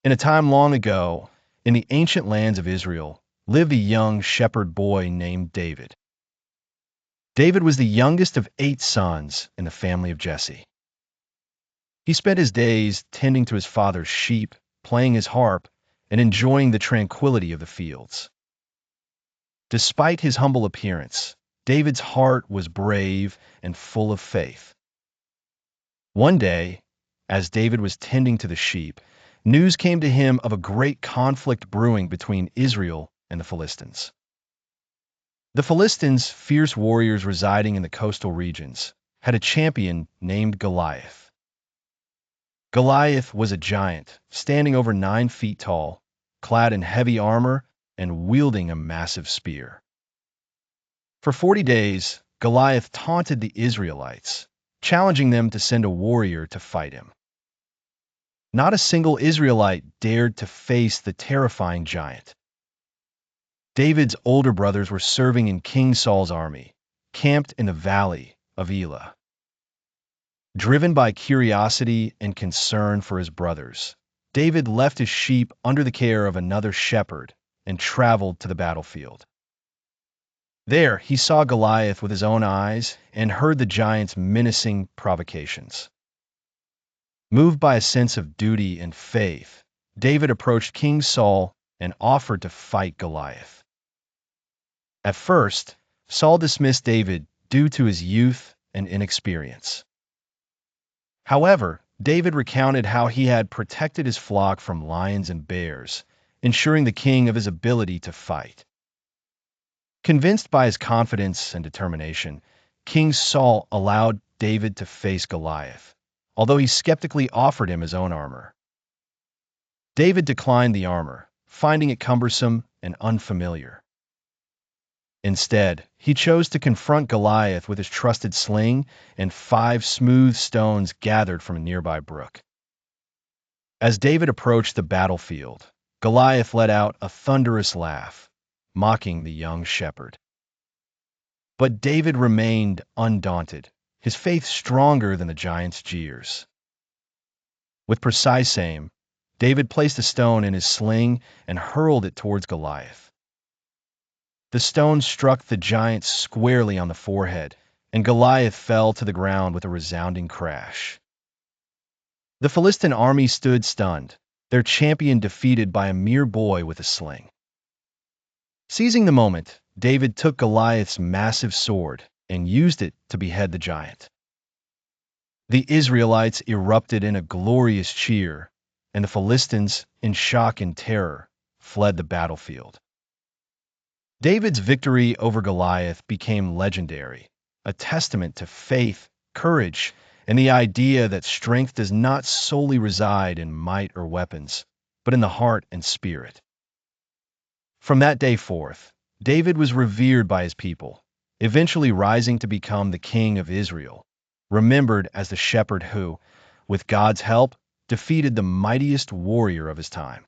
In a time long ago, in the ancient lands of Israel, lived a young shepherd boy named David. David was the youngest of 8 sons in the family of Jesse. He spent his days tending to his father's sheep, playing his harp, and enjoying the tranquility of the fields. Despite his humble appearance, David's heart was brave and full of faith. One day, as David was tending to the sheep, news came to him of a great conflict brewing between Israel and the Philistines. The Philistines, fierce warriors residing in the coastal regions, had a champion named Goliath. Goliath was a giant, standing over 9 feet tall, clad in heavy armor and wielding a massive spear. For 40 days, Goliath taunted the Israelites, challenging them to send a warrior to fight him. Not a single Israelite dared to face the terrifying giant. David's older brothers were serving in King Saul's army, camped in the valley of Elah. Driven by curiosity and concern for his brothers, David left his sheep under the care of another shepherd and traveled to the battlefield. There, he saw Goliath with his own eyes and heard the giant's menacing provocations. Moved by a sense of duty and faith, David approached King Saul and offered to fight Goliath. At first, Saul dismissed David due to his youth and inexperience. However, David recounted how he had protected his flock from lions and bears, ensuring the king of his ability to fight. Convinced by his confidence and determination, King Saul allowed David to face Goliath, although he skeptically offered him his own armor. David declined the armor, finding it cumbersome and unfamiliar. Instead, he chose to confront Goliath with his trusted sling and 5 smooth stones gathered from a nearby brook. As David approached the battlefield, Goliath let out a thunderous laugh, mocking the young shepherd. But David remained undaunted, his faith stronger than the giant's jeers. With precise aim, David placed a stone in his sling and hurled it towards Goliath. The stone struck the giant squarely on the forehead, and Goliath fell to the ground with a resounding crash. The Philistine army stood stunned, their champion defeated by a mere boy with a sling. Seizing the moment, David took Goliath's massive sword and used it to behead the giant. The Israelites erupted in a glorious cheer, and the Philistines, in shock and terror, fled the battlefield. David's victory over Goliath became legendary, a testament to faith, courage, and the idea that strength does not solely reside in might or weapons, but in the heart and spirit. From that day forth, David was revered by his people, eventually rising to become the king of Israel, remembered as the shepherd who, with God's help, defeated the mightiest warrior of his time.